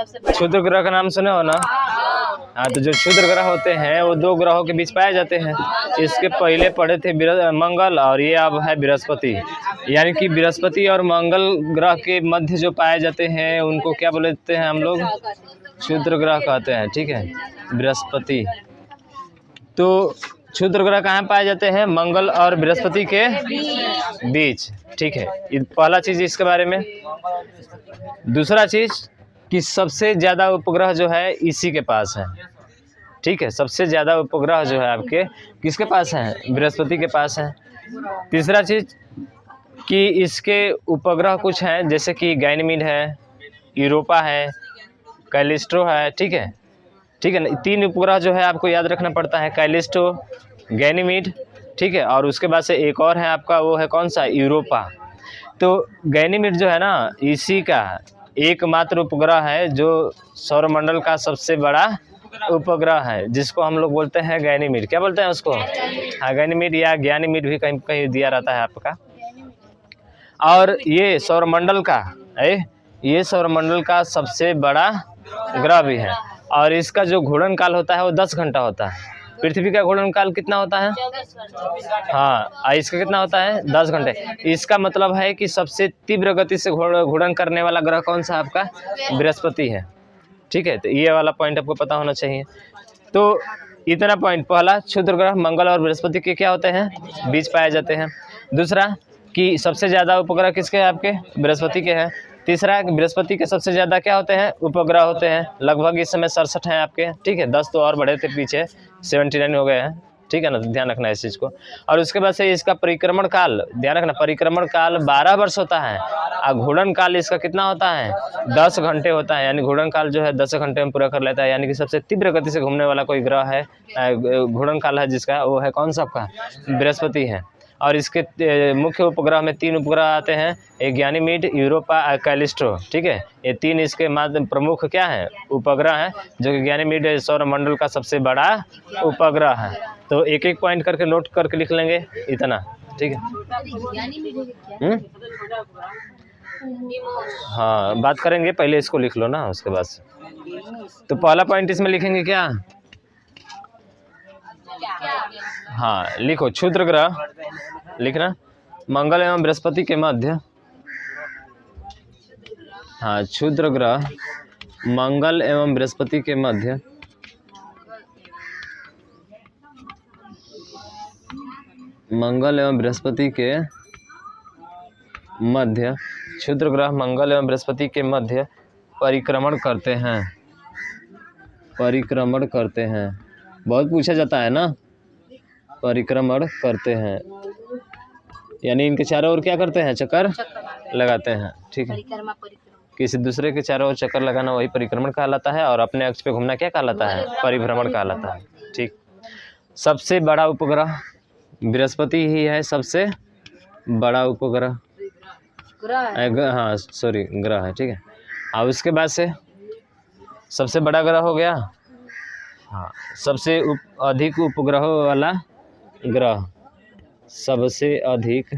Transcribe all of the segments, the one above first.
क्षुद्र ग्रह का नाम सुने हो ना? हाँ, तो जो क्षुद्र ग्रह होते हैं वो 2 ग्रहों के बीच पाए जाते हैं। इसके पहले पढ़े थे मंगल, और ये अब है बृहस्पति। यानी कि बृहस्पति और मंगल ग्रह के मध्य जो पाए जाते हैं उनको क्या बोलते हैं हम लोग? क्षुद्र ग्रह कहते हैं। ठीक है, बृहस्पति। तो क्षुद्र ग्रह कहाँ पाए जाते हैं? मंगल और बृहस्पति के बीच। ठीक है, ये पहला चीज इसके बारे में। दूसरा चीज कि सबसे ज्यादा उपग्रह जो है इसी के पास है। ठीक है, सबसे ज्यादा उपग्रह जो है आपके किसके पास है? बृहस्पति के पास है। तीसरा चीज कि इसके उपग्रह कुछ हैं, जैसे कि गैनीमीड है, यूरोपा है, कैलिस्ट्रो है। ठीक है, ठीक है ना? 3 उपग्रह जो है आपको याद रखना पड़ता है, कैलिस्ट्रो, गैनीमीड। ठीक है, और उसके बाद से एक और है आपका, वो है कौन सा? यूरोपा। तो गैनीमीड जो है ना, इसी का एकमात्र उपग्रह है जो सौरमंडल का सबसे बड़ा उपग्रह है, जिसको हम लोग बोलते हैं गैनीमीड। क्या बोलते हैं उसको? हाँ, गैनीमीड या ज्ञानीमीड भी कहीं कहीं दिया रहता है आपका। और ये सौरमंडल का सबसे बड़ा ग्रह भी है। और इसका जो घूर्णन काल होता है वो 10 घंटा होता है। पृथ्वी का घूर्णन काल कितना होता है? हाँ, इसका कितना होता है? 10 घंटे। इसका मतलब है कि सबसे तीव्र गति से घूर्णन करने वाला ग्रह कौन सा आपका? बृहस्पति है। ठीक है, तो ये वाला पॉइंट आपको पता होना चाहिए। तो इतना पॉइंट, पहला क्षुद्र ग्रह मंगल और बृहस्पति के क्या होते हैं? बीच पाए जाते हैं। दूसरा कि सबसे ज़्यादा उपग्रह किसके हैं? आपके बृहस्पति के हैं। तीसरा, बृहस्पति के सबसे ज़्यादा क्या होते हैं? उपग्रह होते हैं। लगभग इस समय 67 हैं आपके। ठीक है, 10 तो और बढ़े थे पीछे, 79 हो गए हैं। ठीक है ना, तो ध्यान रखना है इस चीज़ को। और उसके बाद से इसका परिक्रमण काल, ध्यान रखना, परिक्रमण काल 12 वर्ष होता है। और घूर्णन काल इसका कितना होता है? 10 घंटे होता है। यानी घूर्णन काल जो है 10 घंटे में पूरा कर लेता है। यानी कि सबसे तीव्र गति से घूमने वाला कोई ग्रह है, घूर्णन काल है जिसका, वो है कौन सा आपका? बृहस्पति है। और इसके मुख्य उपग्रह में 3 उपग्रह आते हैं, एक गैनीमीड, यूरोपा, कैलिस्ट्रो। ठीक है, ये 3 इसके माध्यम प्रमुख क्या है? उपग्रह है, जो कि गैनीमीड सौरमंडल का सबसे बड़ा उपग्रह है। तो एक एक पॉइंट करके नोट करके लिख लेंगे इतना। ठीक है, हाँ, बात करेंगे, पहले इसको लिख लो ना, उसके बाद से। तो पहला पॉइंट इसमें लिखेंगे क्या? हाँ, लिखो, क्षुद्र ग्रह लिखना, मंगल एवं बृहस्पति के मध्य। हाँ, क्षुद्र ग्रह मंगल एवं बृहस्पति के मध्य क्षुद्र ग्रह मंगल एवं बृहस्पति के मध्य परिक्रमण करते हैं। बहुत पूछा जाता है ना, परिक्रमण करते हैं, यानी इनके चारों ओर क्या करते हैं? चक्कर लगाते हैं। ठीक है, किसी दूसरे के चारों ओर चक्कर लगाना वही परिक्रमण कहलाता है, और अपने अक्ष पे घूमना क्या कहलाता है? परिभ्रमण कहलाता है। ठीक, सबसे बड़ा उपग्रह बृहस्पति ही है, सबसे बड़ा उपग्रह, हाँ सॉरी, ग्रह है। ठीक है, और उसके बाद से सबसे बड़ा ग्रह हो गया। हाँ, सबसे अधिक उपग्रहों वाला ग्रह, सबसे अधिक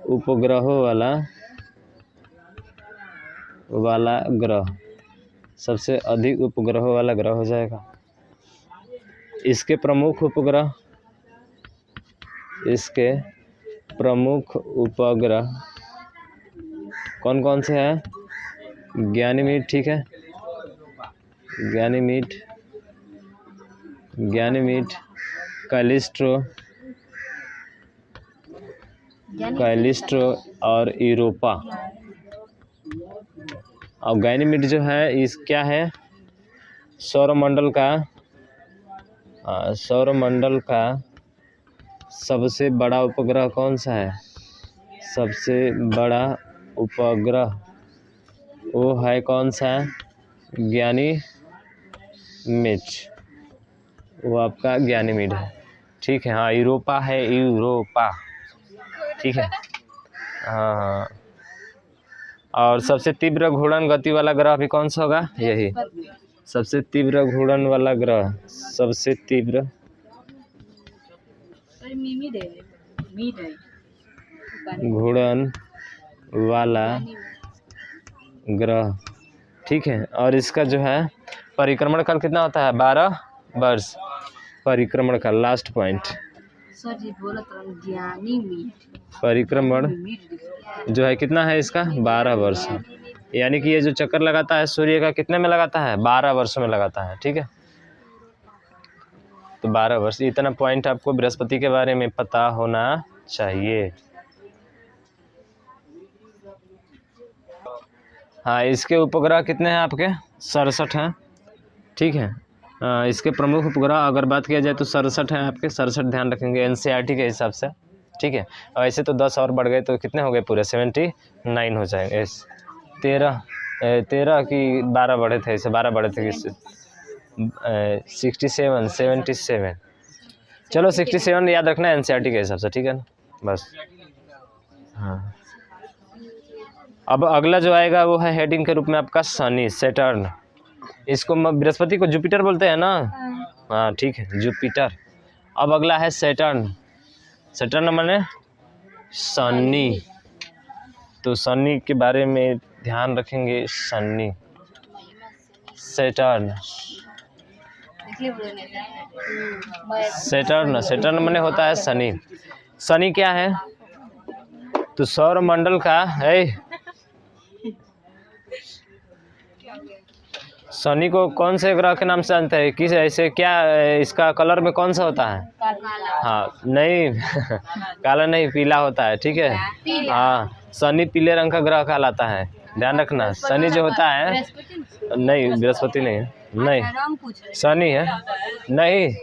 उपग्रहों वाला ग्रह, सबसे अधिक उपग्रहों वाला ग्रह हो जाएगा। इसके प्रमुख उपग्रह कौन कौन से हैं? गैनीमीड। ठीक है, गैनीमीड, कैलिस्ट्रो और यूरोपा। और गैनीमीड जो है इस क्या है? सौरमंडल का सबसे बड़ा उपग्रह कौन सा है? सबसे बड़ा उपग्रह वो है कौन सा? गैनीमीड, वो आपका गैनीमीड है। ठीक है, हाँ, यूरोपा है, यूरोपा। ठीक है, हाँ। और सबसे तीव्र घूर्णन गति वाला ग्रह भी कौन सा होगा? यही, सबसे तीव्र घूर्णन वाला ग्रह, सबसे तीव्र घूर्णन वाला ग्रह, ठीक है। और इसका जो है परिक्रमण काल कितना होता है? 12 वर्ष परिक्रमण काल। लास्ट पॉइंट, परिक्रमण जो है कितना है इसका? 12 वर्ष। यानी कि ये जो चक्कर लगाता है सूर्य का कितने में लगाता है? 12 वर्ष में लगाता है, ठीक है। तो 12 वर्ष, इतना पॉइंट आपको बृहस्पति के बारे में पता होना चाहिए। हाँ, इसके उपग्रह कितने हैं आपके? 67 हैं, ठीक है। इसके प्रमुख उपग्रह अगर बात किया जाए तो 67 हैं आपके, 67 ध्यान रखेंगे एनसीईआरटी के हिसाब से, ठीक है। और ऐसे तो 10 और बढ़ गए तो कितने हो गए पूरे? 79 हो जाएंगे। 13 की 12 बढ़े थे, ऐसे 12 बढ़े थे, 77। चलो 67 याद रखना एनसीईआरटी के हिसाब से, ठीक है ना, बस। हाँ, अब अगला जो आएगा वो है हेडिंग के रूप में आपका शनि, सैटर्न। इसको बृहस्पति को जुपिटर बोलते हैं ना, हाँ ठीक है, जुपिटर। अब अगला है सैटर्न। सैटर्न माने शनि, तो शनि के बारे में ध्यान रखेंगे। शनि, सैटर्न, सैटर्न माने होता है शनि। शनि क्या है? तो सौर मंडल का है। शनि को कौन से ग्रह के नाम से जानते हैं? किस ऐसे क्या इसका कलर में कौन सा होता है? हाँ नहीं काला नहीं, पीला होता है, ठीक है। हाँ, शनि पीले रंग का ग्रह कहलाता है, ध्यान रखना। शनि जो होता है, नहीं बृहस्पति नहीं है, नहीं शनि है, नहीं।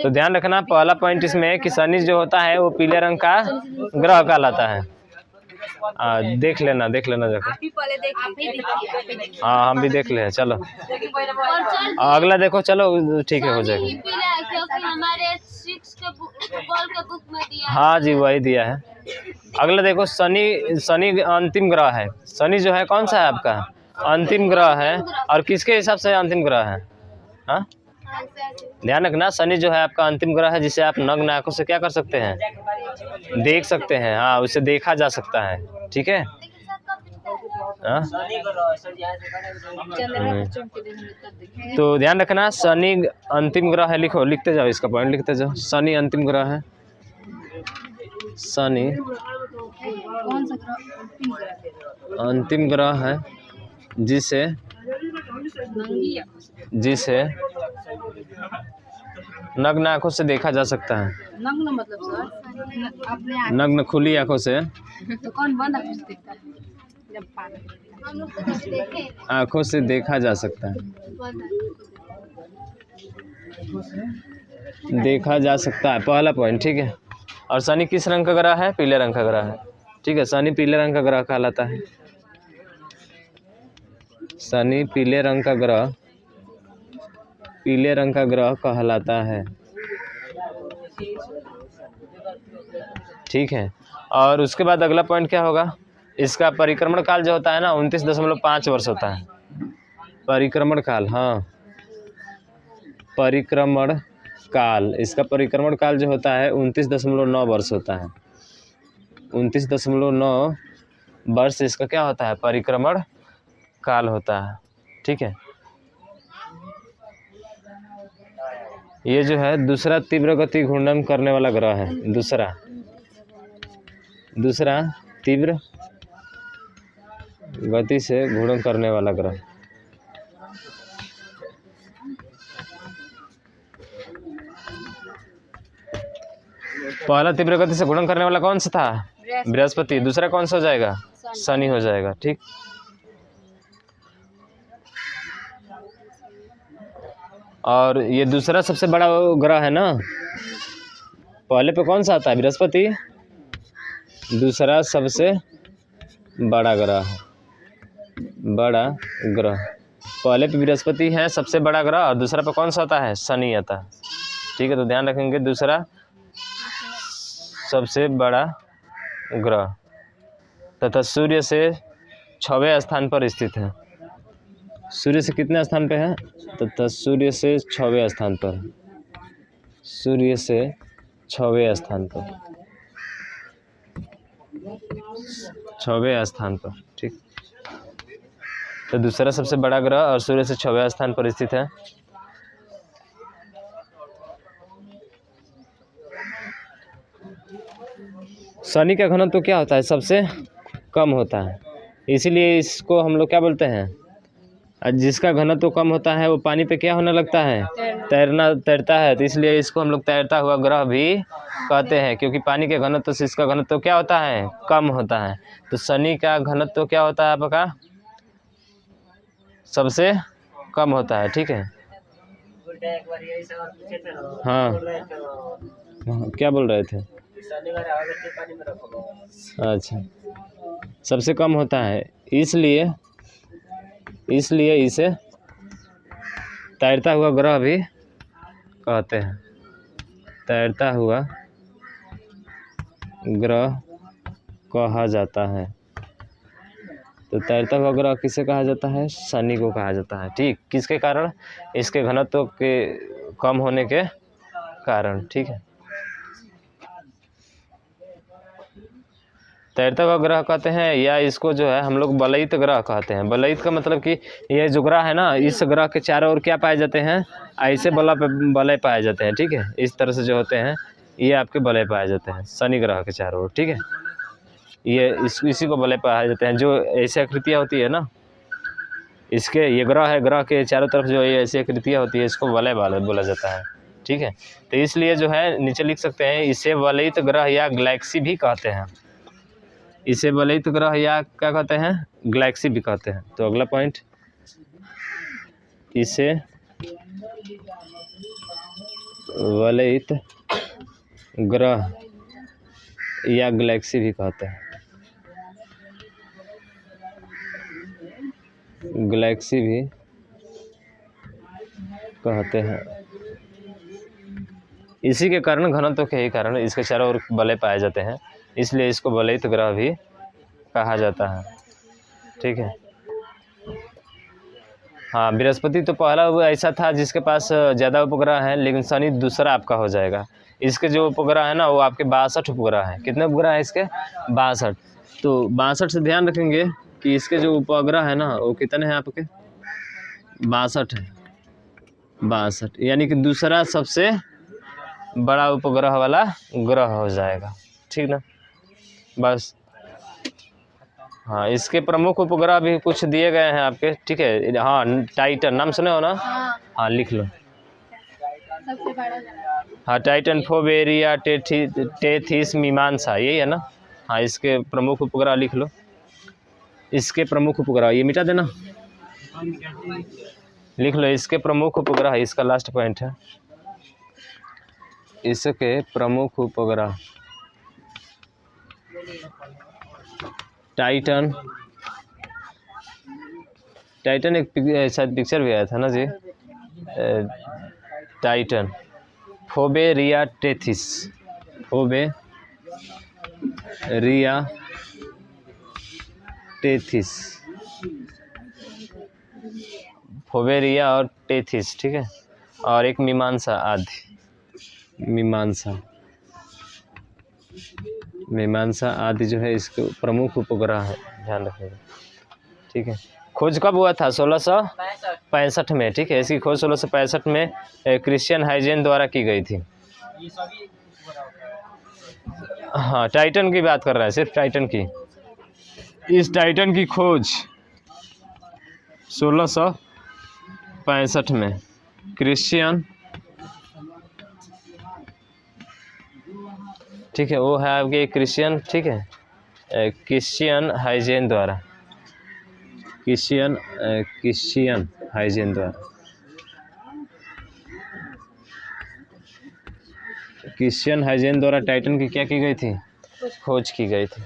तो ध्यान रखना, पहला पॉइंट इसमें है कि शनि जो होता है वो पीले रंग का ग्रह कहलाता है। देख लेना जाकर। हाँ हम भी देख ले, चलो अगला देखो, चलो ठीक है, हो जाएगा। हाँ जी, वही दिया है। अगला देखो, शनि अंतिम ग्रह है। शनि जो है कौन सा है आपका? अंतिम ग्रह है। और किसके हिसाब से अंतिम ग्रह है? हाँ ध्यान रखना, शनि जो है आपका अंतिम ग्रह है, जिसे आप नग्न आंखों से क्या कर सकते हैं? देख सकते हैं। हाँ, उसे देखा जा सकता है, ठीक है। तो ध्यान रखना, शनि अंतिम ग्रह है, लिखते जाओ, इसका पॉइंट लिखते जाओ। शनि अंतिम ग्रह है। शनि अंतिम ग्रह है जिसे नग्न आंखों से देखा जा सकता है। नग्न मतलब सर नग्न खुली आंखों से। तो कौन बंद आंखों से देखता है? जब आंखों से देखा जा सकता है, देखा जा सकता है, पहला पॉइंट, ठीक है। और शनि किस रंग का ग्रह है? पीले रंग का ग्रह है, ठीक है। शनि पीले रंग का ग्रह कहलाता है। शनि पीले रंग का ग्रह कहलाता है, ठीक है। और उसके बाद अगला पॉइंट क्या होगा? इसका परिक्रमण काल जो होता है ना, 29.5 वर्ष होता है। परिक्रमण काल, हाँ परिक्रमण काल, इसका परिक्रमण काल जो होता है 29.9 वर्ष होता है। 29.9 वर्ष इसका क्या होता है? परिक्रमण काल होता है, ठीक है। ये जो है दूसरा तीव्र गति घूर्णन करने वाला ग्रह है। दूसरा तीव्र गति से घूर्णन करने वाला ग्रह। पहला तीव्र गति से घूर्णन करने वाला कौन सा था? बृहस्पति। दूसरा कौन सा हो जाएगा? शनि हो जाएगा, ठीक। और ये दूसरा सबसे बड़ा ग्रह है ना, पहले पे कौन सा आता है? बृहस्पति। दूसरा सबसे बड़ा ग्रह है, बड़ा ग्रह। पहले पे बृहस्पति है सबसे बड़ा ग्रह, और दूसरा पे कौन सा आता है? शनि आता है, ठीक है। तो ध्यान रखेंगे, दूसरा सबसे बड़ा ग्रह तथा सूर्य से 6वें स्थान पर स्थित है। सूर्य से कितने स्थान पे है? तथा सूर्य से 6वें स्थान पर, सूर्य से 6वें स्थान पर। 6वें स्थान पर, ठीक। तो दूसरा सबसे बड़ा ग्रह और सूर्य से 6वें स्थान पर स्थित है। शनि का घनत्व तो क्या होता है? सबसे कम होता है, इसीलिए इसको हम लोग क्या बोलते हैं? जिसका घनत्व तो कम होता है वो पानी पे क्या होने लगता है? तैरता है। तो इसलिए इसको हम लोग तैरता हुआ ग्रह भी कहते हैं, क्योंकि पानी के घनत्व से इसका घनत्व क्या होता है? कम होता है। तो शनि का घनत्व क्या होता है आपका? सबसे कम होता है, ठीक है। हाँ, क्या बोल रहे थे? अच्छा, सबसे कम होता है, इसलिए इसे तैरता हुआ ग्रह भी कहते हैं। तैरता हुआ ग्रह कहा जाता है। तो तैरता हुआ ग्रह किसे कहा जाता है? शनि को कहा जाता है, ठीक। किसके कारण? इसके घनत्व के कम होने के कारण, ठीक है। तैरता हुआ ग्रह कहते हैं, या इसको जो है हम लोग बलयित ग्रह कहते हैं। बलयित का मतलब कि ये जो ग्रह है ना, इस ग्रह के चारों ओर क्या पाए जाते हैं? ऐसे बलय पाए जाते हैं, ठीक है। इस तरह से जो होते हैं ये आपके बलय पाए जाते हैं शनि ग्रह के चारों ओर, ठीक है। ये इसी को बलय पाए जाते हैं। जो ऐसी आकृतियाँ होती है ना, इसके ये ग्रह है, ग्रह के चारों तरफ जो ये ऐसी आकृतियाँ होती है, इसको वलय बोला जाता है, ठीक है। तो इसलिए जो है नीचे लिख सकते हैं, इसे वलयित ग्रह या गैलेक्सी भी कहते हैं। इसे वलयित ग्रह या क्या कहते हैं? गैलेक्सी भी कहते हैं। तो अगला पॉइंट, इसे वलयित ग्रह या गैलेक्सी भी कहते हैं। गैलेक्सी भी कहते हैं। इसी के कारण, घनत्व के ही कारण इसके चारों ओर बलय पाए जाते हैं, इसलिए इसको वलयित ग्रह भी कहा जाता है, ठीक है। हाँ, बृहस्पति तो पहला ऐसा था जिसके पास ज़्यादा उपग्रह हैं, लेकिन शनि दूसरा आपका हो जाएगा। इसके जो उपग्रह है ना, वो आपके 62 उपग्रह हैं। कितने उपग्रह हैं इसके? 62। तो 62 से ध्यान रखेंगे कि इसके जो उपग्रह है ना, वो कितने हैं आपके? 62 है। 62, यानी कि दूसरा सबसे बड़ा उपग्रह वाला ग्रह हो जाएगा, ठीक ना। बस, हाँ, इसके प्रमुख उपग्रह भी कुछ दिए गए हैं आपके, ठीक है। हाँ, टाइटन नाम सुने हो ना? हाँ, लिख लो। हाँ, टाइटन, फोबेरिया, टेथिस, मीमांसा, यही है ना। हाँ, इसके प्रमुख उपग्रह लिख लो। इसके प्रमुख उपग्रह, ये मिटा देना, लिख लो। इसके प्रमुख उपग्रह, इसका लास्ट पॉइंट है। इसके प्रमुख उपग्रह टाइटन एक शायद पिक्चर भी आया था ना जी, टाइटन, फोबेरिया टेथिस, फोबेरिया टेथिस, फोबेरिया और टेथिस, ठीक है। और एक मीमांसा आदि, मीमांसा आदि जो है इसके प्रमुख उपग्रह है, ध्यान रखिएगा, ठीक है। खोज कब हुआ था? 1665 में, ठीक है। इसकी खोज 1665 में क्रिश्चियन हाइजेन द्वारा की गई थी। हाँ, टाइटन की बात कर रहा है, सिर्फ टाइटन की। इस टाइटन की खोज 1665 में क्रिश्चियन, ठीक है, वो है आपके क्रिश्चियन, ठीक है, क्रिश्चियन हाइजेन द्वारा, क्रिश्चियन हाइजेन द्वारा, क्रिश्चियन हाइजेन द्वारा टाइटन की क्या की गई थी? खोज की गई थी,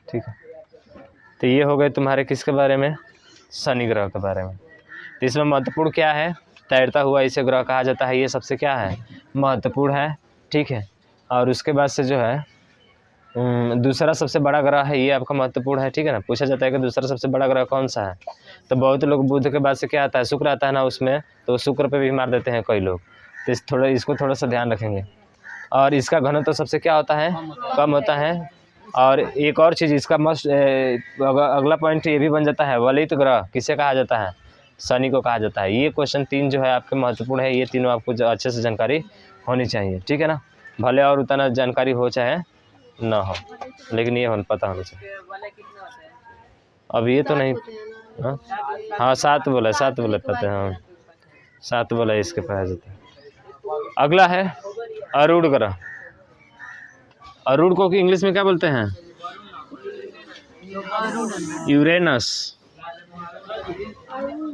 ठीक है। तो ये हो गए तुम्हारे किसके बारे में? शनि ग्रह के बारे में। तो इसमें महत्वपूर्ण क्या है? तैरता हुआ इसे ग्रह कहा जाता है, ये सबसे क्या है? महत्वपूर्ण है, ठीक है। और उसके बाद से जो है दूसरा सबसे बड़ा ग्रह है, ये आपका महत्वपूर्ण है, ठीक है ना। पूछा जाता है कि दूसरा सबसे बड़ा ग्रह कौन सा है, तो बहुत लोग बुध के बाद से क्या आता है? शुक्र आता है ना उसमें, तो शुक्र पे भी मार देते हैं कई लोग। तो इसको थोड़ा सा ध्यान रखेंगे। और इसका घनत्व तो सबसे क्या होता है? कम होता है, और एक और चीज़ इसका मस्ट अगला पॉइंट ये भी बन जाता है, वलित ग्रह किसे कहा जाता है? शनि को कहा जाता है। ये क्वेश्चन 3 जो है आपके महत्वपूर्ण है, ये तीनों आपको अच्छे से जानकारी होनी चाहिए, ठीक है ना। भले और उतना जानकारी हो चाहे ना हो, लेकिन ये पता होना चाहिए। अब ये तो नहीं, हाँ 7 बोला, 7 बोले पता है, हाँ 7 बोला इसके पाया जाता है। अगला है अरूढ़ ग्रह। अरूढ़ को इंग्लिश में क्या बोलते हैं? यूरेनस।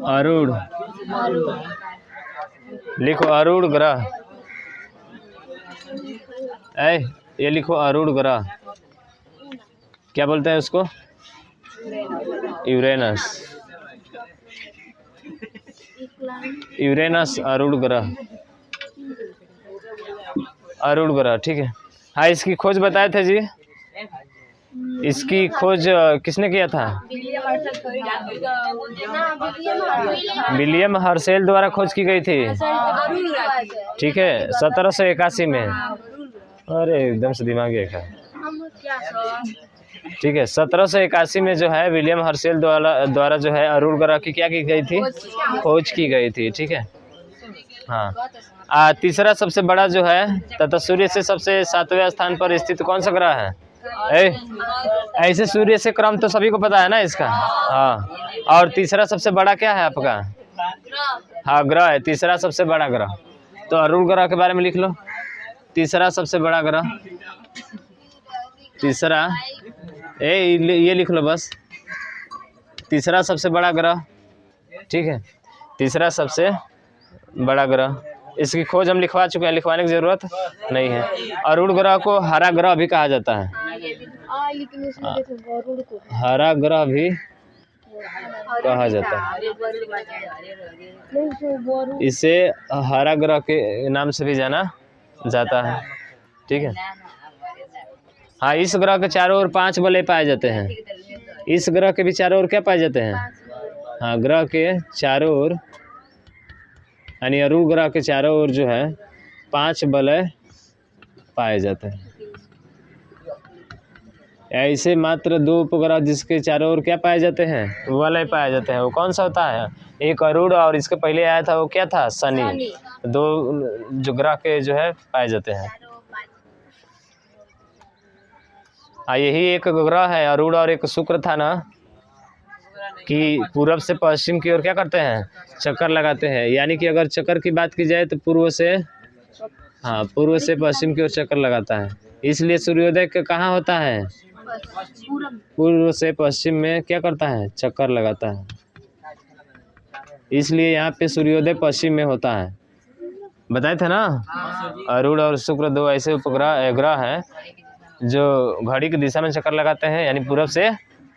अरूढ़ लिखो, अरूढ़ ग्रह, ये लिखो अरूढ़ ग्रह। क्या बोलते हैं उसको? यूरेनस। यूरेनस अरूढ़ ग्रह, अरूढ़ ग्रह, ठीक है। हाँ, इसकी खोज बताए थे जी, इसकी खोज किसने किया था? विलियम हर्शेल द्वारा खोज की गई थी, ठीक है, 1781 में। अरे एकदम से दिमाग है, ठीक है। 1781 में जो है विलियम हर्शेल द्वारा जो है अरूढ़ ग्रह की क्या की गई थी? खोज की गई थी, ठीक है। हाँ, तीसरा सबसे बड़ा जो है तथा सूर्य से सबसे 7वें स्थान पर स्थित कौन सा ग्रह है? ऐसे सूर्य से क्रम तो सभी को पता है ना इसका, हाँ। और तीसरा सबसे बड़ा क्या है आपका? हाँ, ग्रह है, तीसरा सबसे बड़ा ग्रह। तो अरूढ़ ग्रह के बारे में लिख लो, तीसरा सबसे बड़ा ग्रह, तीसरा ये लिख लो बस, तीसरा सबसे बड़ा ग्रह, ठीक है, तीसरा सबसे बड़ा ग्रह। इसकी खोज हम लिखवा चुके हैं, लिखवाने की जरूरत नहीं है। अरूढ़ ग्रह को हरा ग्रह भी कहा जाता है, हरा ग्रह भी कहा जाता है, इसे हरा ग्रह के नाम से भी जाना जाता है, ठीक है। हाँ, इस ग्रह के चारों ओर 5 वलय पाए जाते हैं। इस ग्रह के भी चारों ओर क्या पाए जाते हैं? हाँ, ग्रह के चारों ओर, यानी अरूढ़ ग्रह के चारों ओर जो है 5 वलय पाए जाते हैं। ऐसे मात्र 2 उपग्रह जिसके चारों ओर क्या पाए जाते हैं? वलय पाए जाते हैं। वो कौन सा होता है? एक अरूढ़, और इसके पहले आया था वो क्या था? शनि। 2 जो ग्रह के जो है पाए जाते हैं। हाँ, यही एक ग्रह है अरूढ़, और एक शुक्र था ना, कि पूरब से पश्चिम की ओर क्या करते हैं? चक्कर लगाते हैं। यानी कि अगर चक्कर की बात की जाए तो पूर्व से, हाँ, पूर्व से पश्चिम की ओर चक्कर लगाता है। इसलिए सूर्योदय कहाँ होता है? पूर्व से पश्चिम में क्या करता है? चक्कर लगाता है। इसलिए यहाँ पे सूर्योदय पश्चिम में होता है। बताए थे ना, अरूढ़ और शुक्र 2 ऐसे उपग्रह ग्रह हैं जो घड़ी की दिशा में चक्कर लगाते हैं, यानी पूरब से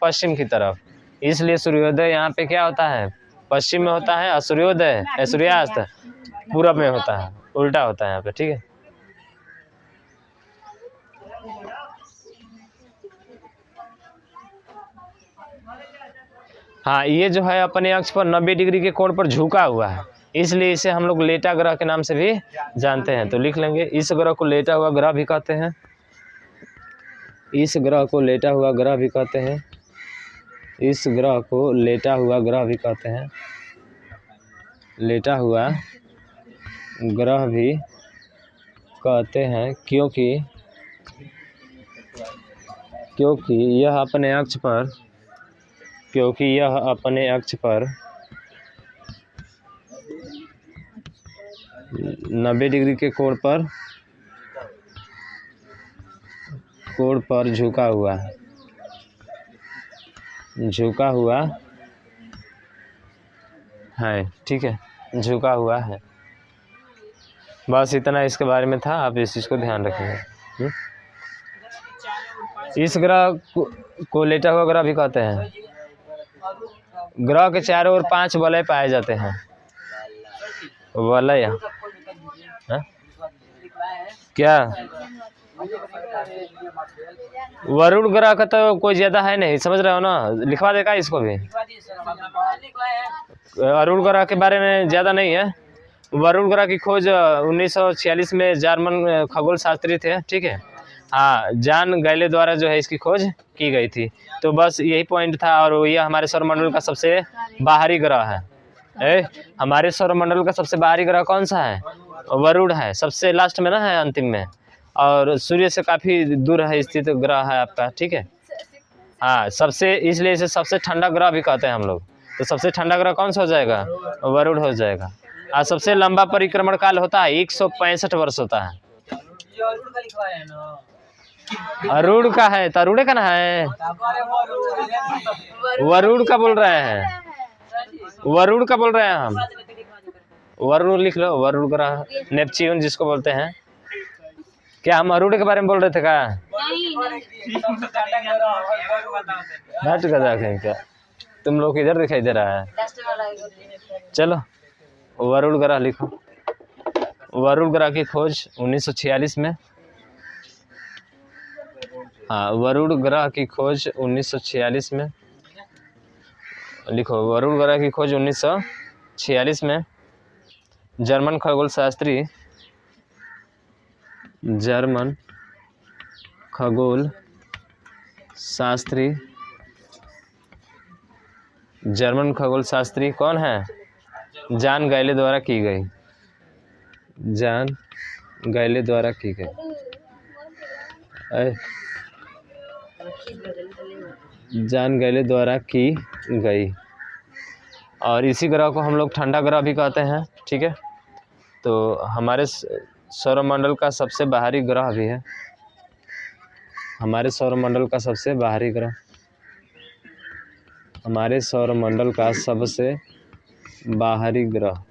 पश्चिम की तरफ। इसलिए सूर्योदय यहाँ पे क्या होता है? पश्चिम में होता है, और सूर्योदय सूर्यास्त पूरब में होता है, उल्टा होता है यहाँ पे, ठीक है। हाँ, ये जो है अपने अक्ष पर 90 डिग्री के कोण पर झुका हुआ है, इसलिए इसे हम लोग लेटा ग्रह के नाम से भी जानते हैं। तो लिख लेंगे, इस ग्रह को लेटा हुआ ग्रह भी कहते हैं, इस ग्रह को लेटा हुआ ग्रह भी कहते हैं, इस ग्रह को लेटा हुआ ग्रह भी कहते हैं, लेटा हुआ ग्रह भी कहते हैं, क्योंकि यह अपने अक्ष पर, क्योंकि यह अपने अक्ष पर 90 डिग्री के कोण पर झुका हुआ है, झुका हुआ है, ठीक है, झुका हुआ है। बस इतना इसके बारे में था, आप इस चीज़ को ध्यान रखेंगे। इस ग्रह को लेटा हुआ ग्रह भी कहते हैं। ग्रह के चारों ओर 5 वलय पाए जाते हैं। वलय क्या? वरुण ग्रह का तो कोई ज्यादा है नहीं, समझ रहे हो ना, लिखवा देगा इसको भी। अरुण ग्रह के बारे में ज्यादा नहीं है। वरुण ग्रह की खोज 1946 में जर्मन खगोल शास्त्री थे, ठीक है, हाँ, जान गैले द्वारा जो है इसकी खोज की गई थी। तो बस यही पॉइंट था, और ये हमारे सौरमंडल का सबसे बाहरी ग्रह है। हमारे सौरमंडल का सबसे बाहरी ग्रह कौन सा है? वरुण है, सबसे लास्ट में ना है, अंतिम में, और सूर्य से काफ़ी दूर है स्थित ग्रह है आपका, ठीक है। हाँ, सबसे, इसलिए इसे सबसे ठंडा ग्रह भी कहते हैं हम लोग। तो सबसे ठंडा ग्रह कौन सा हो जाएगा? वरुण हो जाएगा। और सबसे लंबा परिक्रमण काल होता है 165 वर्ष होता है। अरुण का है, तरुणे का ना है, वरुण का बोल रहे हैं, वरुण का बोल रहे हैं हम। वरुण लिख लो, वरुण ग्रह, नेपच्यून जिसको बोलते हैं। क्या हम अरुण के बारे में बोल रहे थे क्या? बैठ कर देखें क्या तुम लोग इधर दिखाई दे रहा है? चलो वरुण ग्रह लिखो। वरुण ग्रह की खोज 1946 में, हाँ, वरुण ग्रह की खोज 1946 में लिखो। वरुण ग्रह की खोज 1946 में जर्मन खगोल शास्त्री, जर्मन खगोल शास्त्री, जर्मन खगोल शास्त्री कौन है? जान गैले द्वारा की गई, जान गैले द्वारा की गई। जान गैले द्वारा की गई। और इसी ग्रह को हम लोग ठंडा ग्रह भी कहते हैं, ठीक है। तो हमारे सौरमंडल का सबसे बाहरी ग्रह भी है, हमारे सौरमंडल का सबसे बाहरी ग्रह, हमारे सौरमंडल का सबसे बाहरी ग्रह,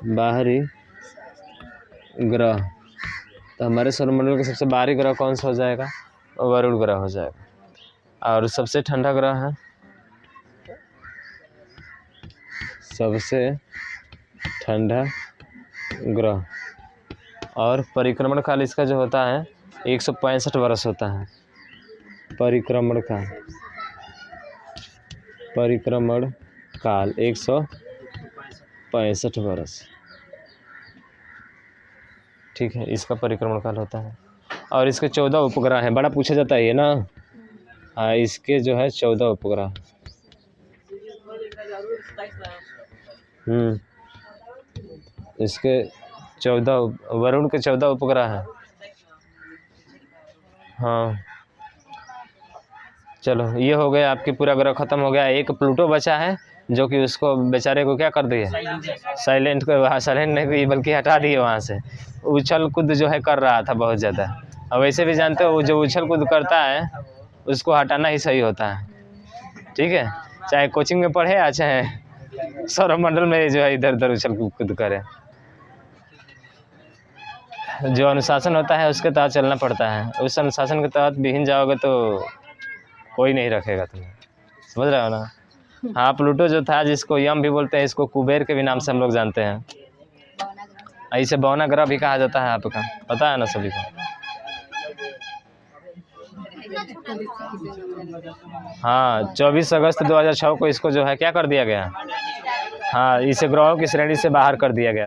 बाहरी ग्रह। तो हमारे सौरमंडल का सबसे बाहरी ग्रह कौन सा हो जाएगा? वरुण ग्रह हो जाएगा। और सबसे ठंडा ग्रह है, सबसे ठंडा ग्रह, और परिक्रमण काल इसका जो होता है 165 वर्ष होता है। परिक्रमण काल, परिक्रमण काल 165 वर्ष, ठीक है, इसका परिक्रमण काल होता है। और इसके 14 उपग्रह हैं, बड़ा पूछा जाता है ये ना। हाँ, इसके जो है 14 उपग्रह, इसके 14, वरुण के 14 उपग्रह हैं। हाँ, चलो ये हो गया, आपकी पूरा ग्रह खत्म हो गया। एक प्लूटो बचा है, जो कि उसको बेचारे को क्या कर दिए? साइलेंट को, वहाँ साइलेंट नहीं हुई बल्कि हटा दिए वहाँ से। उछल कूद जो है कर रहा था बहुत ज़्यादा। और वैसे भी जानते हो, जो उछल कूद करता है उसको हटाना ही सही होता है, ठीक है। चाहे कोचिंग में पढ़े या चाहे सौरमंडल में जो है इधर उधर उछल कूद करे। जो अनुशासन होता है उसके तहत चलना पड़ता है। उस अनुशासन के तहत भी हिल जाओगे तो कोई नहीं रखेगा तुम्हें, समझ रहे हो ना। हाँ, प्लूटो जो था, जिसको यम भी बोलते हैं, इसको कुबेर के भी नाम से हम लोग जानते हैं। इसे बौना ग्रह भी कहा जाता है, आपका पता है ना सभी को। हाँ, 24 अगस्त 2006 को इसको जो है क्या कर दिया गया? हाँ, इसे ग्रहों की श्रेणी से बाहर कर दिया गया।